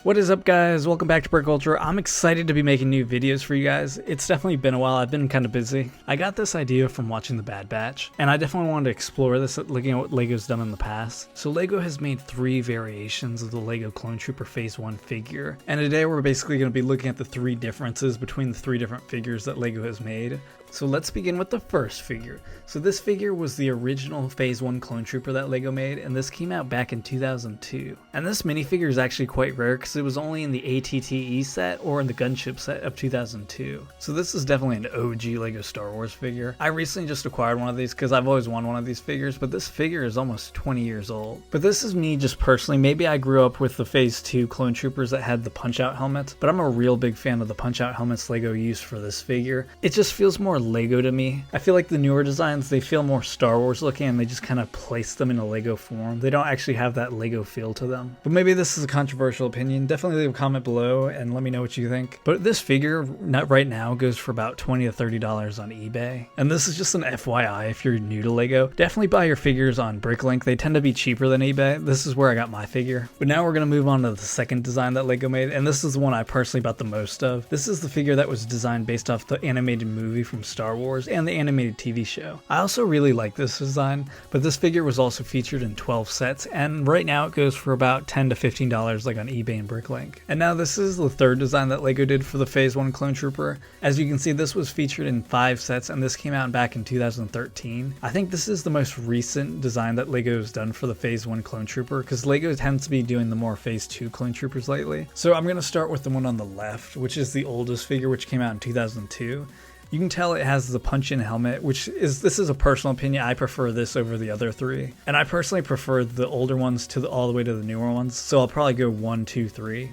What is up, guys? Welcome back to BrickUltra. I'm excited to be making new videos for you guys. It's definitely been a while. I've been kind of busy. I got this idea from watching The Bad Batch, and I definitely wanted to explore this, looking at what LEGO's done in the past. So LEGO has made 3 variations of the LEGO Clone Trooper Phase 1 figure, and today we're basically going to be looking at the 3 differences between the 3 different figures that LEGO has made. So let's begin with the first figure. So this figure was the original Phase 1 Clone Trooper that LEGO made, and this came out back in 2002. And this minifigure is actually quite rare because it was only in the ATTE set or in the Gunship set of 2002. So this is definitely an OG LEGO Star Wars figure. I recently just acquired one of these because I've always wanted one of these figures, but this figure is almost 20 years old. But this is me just personally. Maybe I grew up with the Phase 2 Clone Troopers that had the punch-out helmets, but I'm a real big fan of the punch-out helmets LEGO used for this figure. It just feels more LEGO to me. I feel like the newer designs, they feel more Star Wars looking, and they just kind of place them in a LEGO form. They don't actually have that LEGO feel to them. But maybe this is a controversial opinion. Definitely leave a comment below and let me know what you think. But this figure right now goes for about $20 to $30 on eBay. And this is just an FYI if you're new to LEGO. Definitely buy your figures on BrickLink. They tend to be cheaper than eBay. This is where I got my figure. But now we're going to move on to the second design that LEGO made, and this is the one I personally bought the most of. This is the figure that was designed based off the animated movie from Star Wars and the animated TV show. I also really like this design, but this figure was also featured in 12 sets, and right now it goes for about $10 to $15 like on eBay and BrickLink. And now this is the third design that LEGO did for the Phase 1 Clone Trooper. As you can see, this was featured in 5 sets, and this came out back in 2013. I think this is the most recent design that LEGO has done for the Phase 1 Clone Trooper, because LEGO tends to be doing the more Phase 2 Clone Troopers lately. So I'm going to start with the one on the left, which is the oldest figure, which came out in 2002. You can tell it has the punch-in helmet, this is a personal opinion. I prefer this over the other 3. And I personally prefer the older ones to all the way to the newer ones. So I'll probably go 1, 2, 3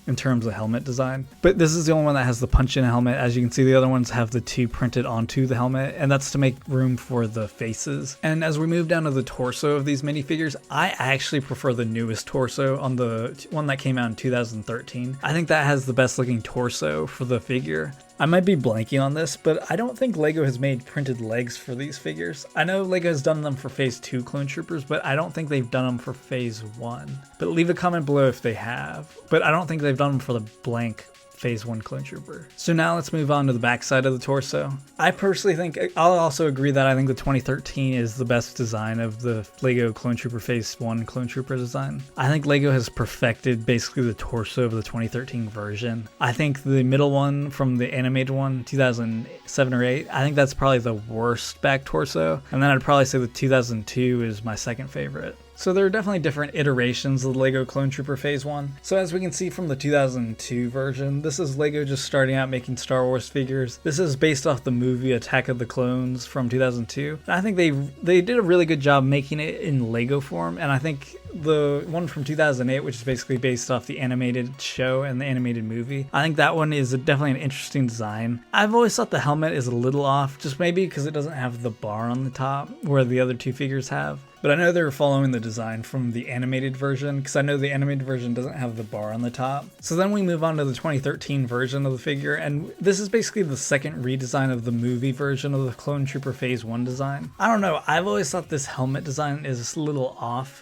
in terms of helmet design. But this is the only one that has the punch-in helmet. As you can see, the other ones have the 2 printed onto the helmet, and that's to make room for the faces. And as we move down to the torso of these minifigures, I actually prefer the newest torso on the one that came out in 2013. I think that has the best looking torso for the figure. I might be blanking on this, but I don't think LEGO has made printed legs for these figures. I know LEGO has done them for Phase 2 Clone Troopers, but I don't think they've done them for Phase 1. But leave a comment below if they have. But I don't think they've done them for the blank Phase 1 Clone Trooper. So now let's move on to the back side of the torso. I personally think, I'll also agree that I think the 2013 is the best design of the LEGO Clone Trooper Phase 1 Clone Trooper design. I think LEGO has perfected basically the torso of the 2013 version. I think the middle one from the animated one, 2007 or 8, I think that's probably the worst back torso. And then I'd probably say the 2002 is my second favorite. So there are definitely different iterations of the LEGO Clone Trooper Phase 1. So as we can see from the 2002 version, this is LEGO just starting out making Star Wars figures. This is based off the movie Attack of the Clones from 2002. And I think they did a really good job making it in LEGO form, and I think the one from 2008, which is basically based off the animated show and the animated movie, I think that one is definitely an interesting design. I've always thought the helmet is a little off, just maybe because it doesn't have the bar on the top where the other 2 figures have. But I know they were following the design from the animated version, because I know the animated version doesn't have the bar on the top. So then we move on to the 2013 version of the figure, and this is basically the second redesign of the movie version of the Clone Trooper Phase 1 design. I don't know, I've always thought this helmet design is a little off.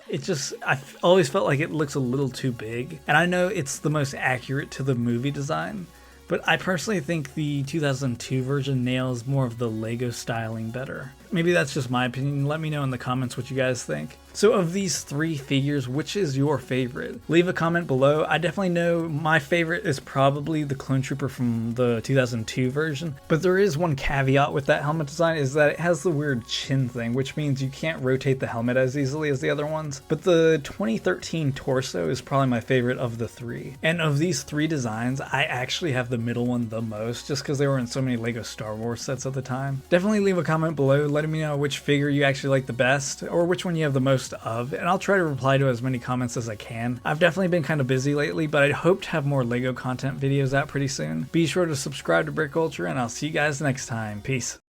I've always felt like it looks a little too big, and I know it's the most accurate to the movie design, but I personally think the 2002 version nails more of the LEGO styling better. Maybe that's just my opinion. Let me know in the comments what you guys think. So of these 3 figures, which is your favorite? Leave a comment below. I definitely know my favorite is probably the Clone Trooper from the 2002 version, but there is one caveat with that helmet design, is that it has the weird chin thing, which means you can't rotate the helmet as easily as the other ones. But the 2013 torso is probably my favorite of the 3. And of these 3 designs, I actually have the middle one the most, just because they were in so many LEGO Star Wars sets at the time. Definitely leave a comment below letting me know which figure you actually like the best, or which one you have the most of, and I'll try to reply to as many comments as I can. I've definitely been kind of busy lately, but I hope to have more LEGO content videos out pretty soon. Be sure to subscribe to BrickUltra, and I'll see you guys next time. Peace.